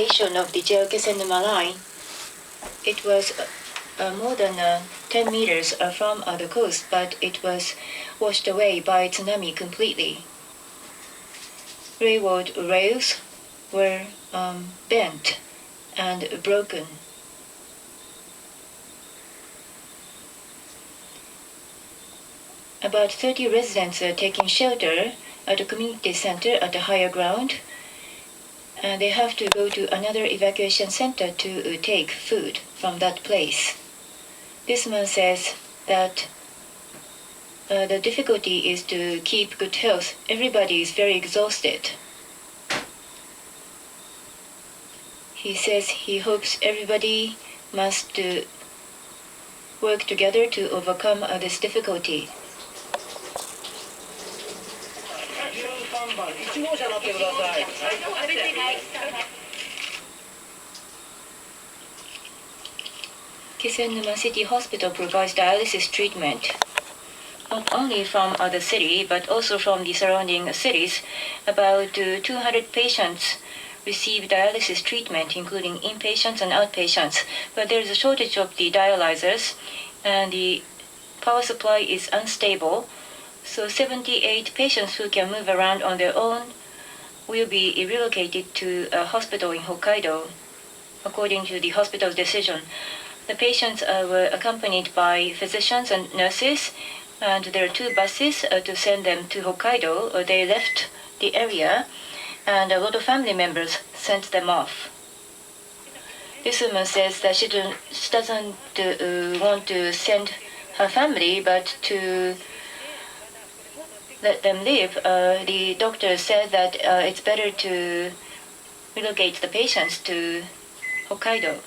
of the Tsunami line. It was more than 10 meters from the coast, but it was washed away by tsunami completely. Railroad rails were bent and broken. About 30 residents are taking shelter at a community center at the higher ground, and they have to go to another evacuation center to take food from that place. This man says that the difficulty is to keep good health. Everybody is very exhausted. He says he hopes everybody must work together to overcome this difficulty. Tsunami City Hospital provides dialysis treatment, not only from the city, but also from the surrounding cities. About 200 patients receive dialysis treatment, including inpatients and outpatients. But there is a shortage of the dialyzers, and the power supply is unstable. So 78 patients who can move around on their own will be relocated to a hospital in Hokkaido, according to the hospital's decision. The patients were accompanied by physicians and nurses, and there are 2 buses to send them to Hokkaido. They left the area, and a lot of family members sent them off. This woman says that she doesn't want to send her family, but to let them live. The doctor said that it's better to relocate the patients to Hokkaido.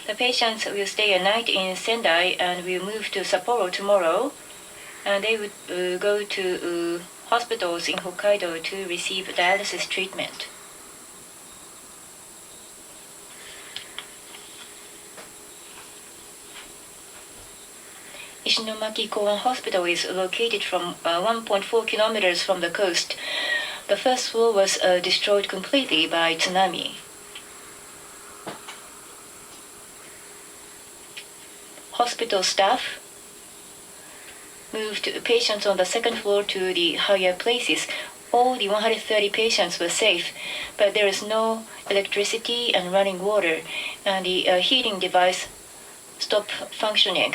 The patients will stay a night in Sendai and will move to Sapporo tomorrow, and they would go to hospitals in Hokkaido to receive dialysis treatment. Ishinomaki Koan Hospital is located from 1.4 kilometers from the coast. The first floor was destroyed completely by tsunami. Hospital staff moved patients on the second floor to the higher places. All the 130 patients were safe, but there is no electricity and running water, and the heating device stopped functioning.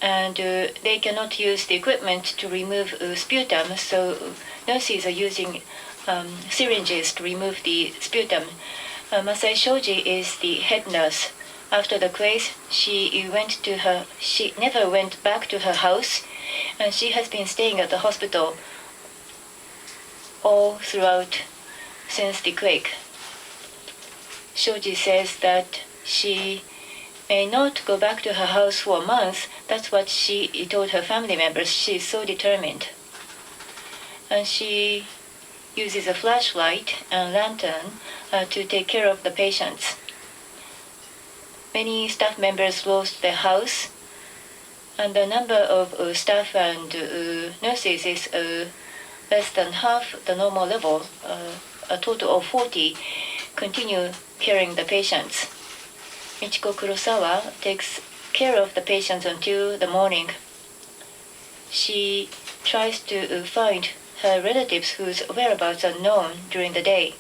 And they cannot use the equipment to remove sputum, so nurses are using syringes to remove the sputum. Masai Shoji is the head nurse. After the quake, she never went back to her house, and she has been staying at the hospital all throughout since the quake. Shoji says that she may not go back to her house for a month. That's what she told her family members. She is so determined. And she uses a flashlight and lantern to take care of the patients. Many staff members lost their house, and the number of staff and nurses is less than half the normal level. A total of 40 continue caring the patients. Michiko Kurosawa takes care of the patients until the morning. She tries to find her relatives whose whereabouts are known during the day.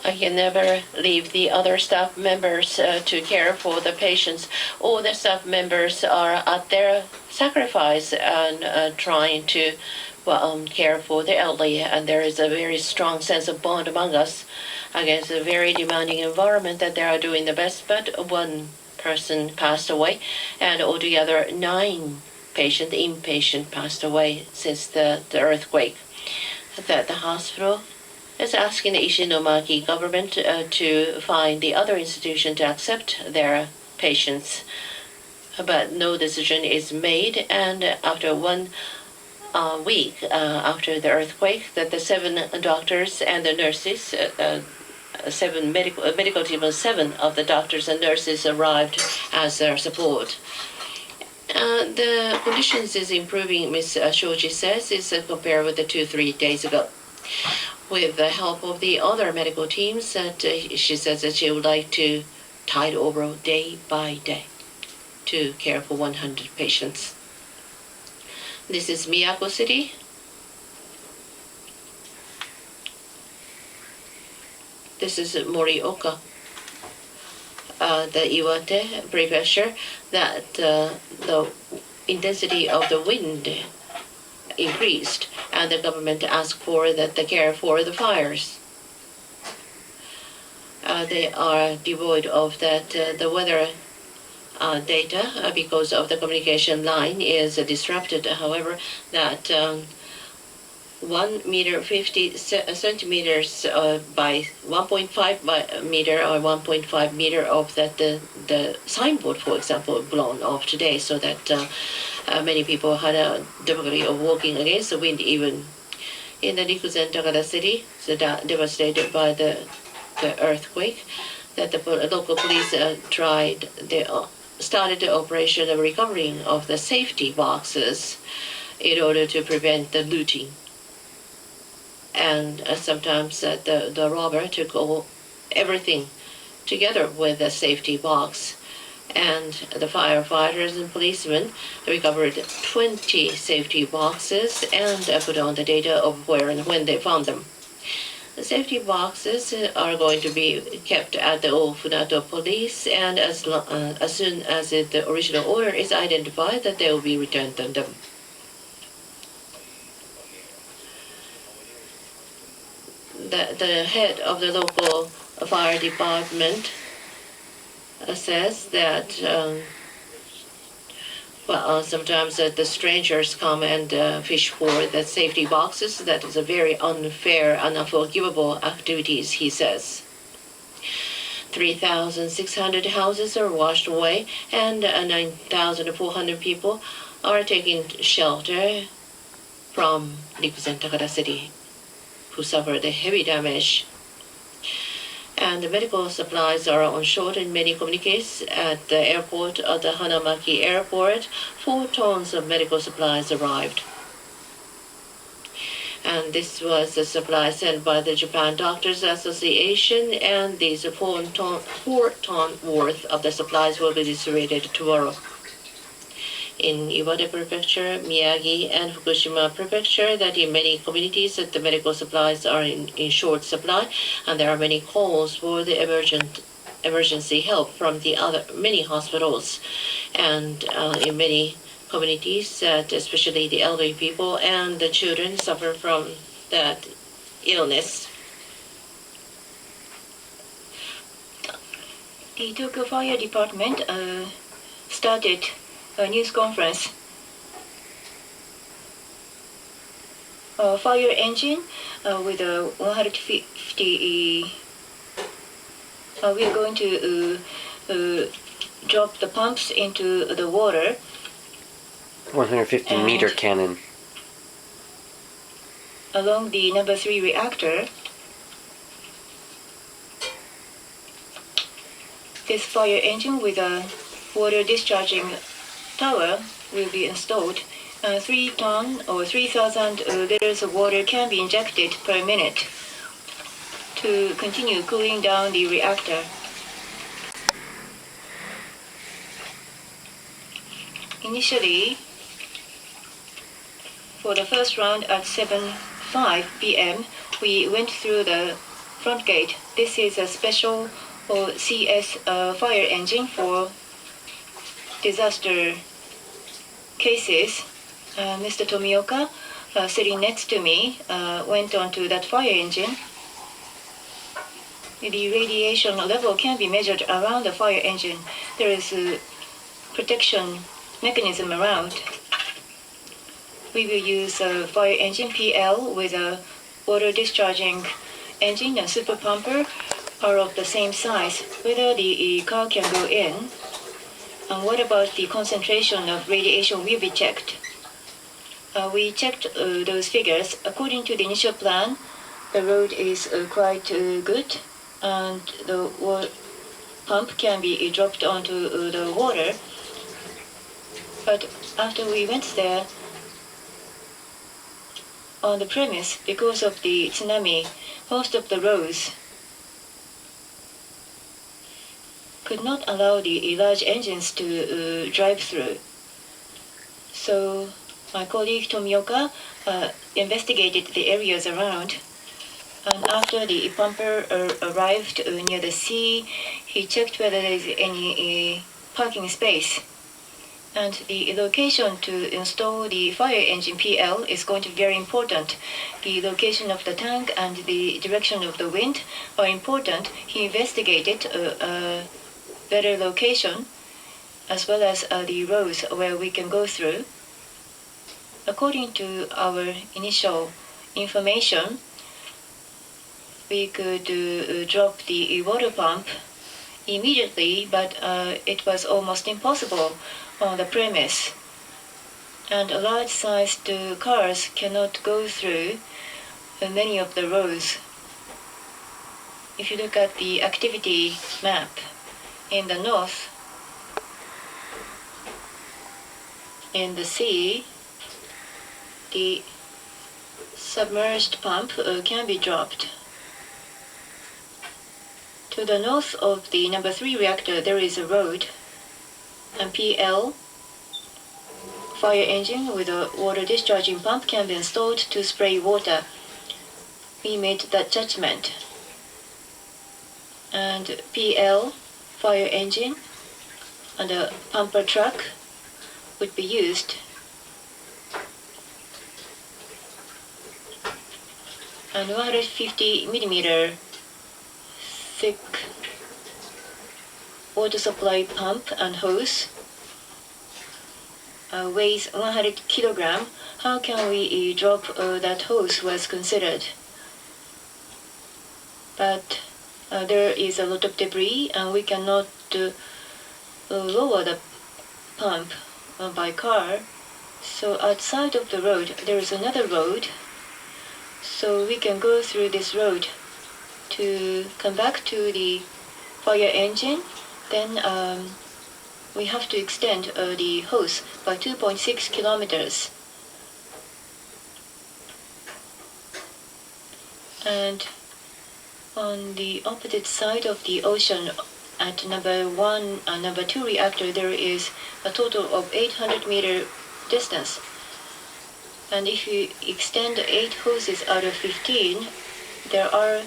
I can never leave the other staff members to care for the patients. All the staff members are at their sacrifice and trying to care for the elderly, and there is a very strong sense of bond among us against a very demanding environment that they are doing the best. But one person passed away, and altogether 9 inpatient passed away since the earthquake. The hospital is asking the Ishinomaki government to find the other institution to accept their patients. But no decision is made, and after 1 week after the earthquake, that the 7 doctors and the nurses, 7 medical team of 7 of the doctors and nurses arrived as their support. The conditions is improving, Ms. Shoji says, is compared with the 2-3 days ago. with the help of the other medical teams, that she says that she would like to tide over day by day to care for 100 patients. This is Miyako City. This is Morioka, the Iwate prefecture, that the intensity of the wind increased, and the government asked for the care for the fires. They are devoid of that the weather data because of the communication line is disrupted. However, that 1 meter 50 centimeters by 1.5 meter or 1.5 meter of that the signboard, for example, blown off today, so that many people had a difficulty of walking against the wind. Even in the Rikuzen Takada city, so that devastated by the earthquake, that the local police started the operation of recovering of the safety boxes in order to prevent the looting. And sometimes the robber took everything together with the safety box. And the firefighters and policemen recovered 20 safety boxes and put on the data of where and when they found them. The safety boxes are going to be kept at the Ofunato police, and as soon as the original owner is identified, that they will be returned to them. The head of the local fire department says that sometimes the strangers come and fish for the safety boxes. That is a very unfair, unforgivable activities, he says. 3,600 houses are washed away, and 9,400 people are taking shelter from Rikuzen Takada City, who suffered heavy damage. And the medical supplies are on short in many communities. At the airport, at the Hanamaki airport, 4 tons of medical supplies arrived. And this was a supply sent by the Japan Doctors Association, and these 4 ton worth of the supplies will be distributed tomorrow. In Iwate Prefecture, Miyagi, and Fukushima Prefecture, that in many communities that the medical supplies are in short supply, and there are many calls for the emergency help from the many hospitals. And in many communities, that especially the elderly people and the children suffer from that illness. The Tokyo Fire Department started a news conference. A fire engine with a 150. We are going to drop the pumps into the water. 150 meter cannon. Along the number 3 reactor, this fire engine with a water discharging tower will be installed. 3 ton or 3,000 liters of water can be injected per minute to continue cooling down the reactor. Initially, for the first round at 7:05 p.m., we went through the front gate. This is a special CS fire engine for disaster cases. Mr. Tomioka, sitting next to me, went onto that fire engine. The radiation level can be measured around the fire engine. There is a protection mechanism around. We will use a fire engine PL with a water discharging engine and super pumper are of the same size. Whether the car can go in, and what about the concentration of radiation will be checked. We checked those figures. According to the initial plan, the road is quite good, and the pump can be dropped onto the water. But after we went there, on the premise, because of the tsunami, most of the roads could not allow the large engines to drive through. So my colleague Tomioka investigated the areas around, and after the pumper arrived near the sea, he checked whether there is any parking space. And the location to install the fire engine PL is going to be very important. The location of the tank and the direction of the wind are important. He investigated a better location as well as the roads where we can go through. According to our initial information, we could drop the water pump immediately, but it was almost impossible on the premise. And large-sized cars cannot go through many of the roads. If you look at the activity map in the north, in the sea, the submerged pump can be dropped. To the north of the number 3 reactor, there is a road, and PL fire engine with a water discharging pump can be installed to spray water. We made that judgment. And PL fire engine and a pumper truck would be used. And 150 millimeter thick water supply pump and hose weighs 100 kilogram. How can we drop that hose was considered. But there is a lot of debris and we cannot lower the pump by car. So outside of the road there is another road. So we can go through this road to come back to the fire engine. Then we have to extend the hose by 2.6 kilometers. And on the opposite side of the ocean at number 1 and number 2 reactor, there is a total of 800 meter distance. And if you extend 8 hoses out of 15, there are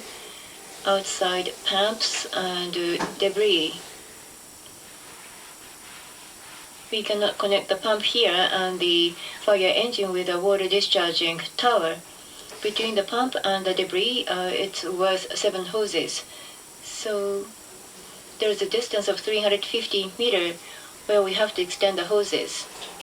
outside pumps and debris. We cannot connect the pump here and the fire engine with a water discharging tower. Between the pump and the debris, it's worth 7 hoses. So there's a distance of 350 meters where we have to extend the hoses.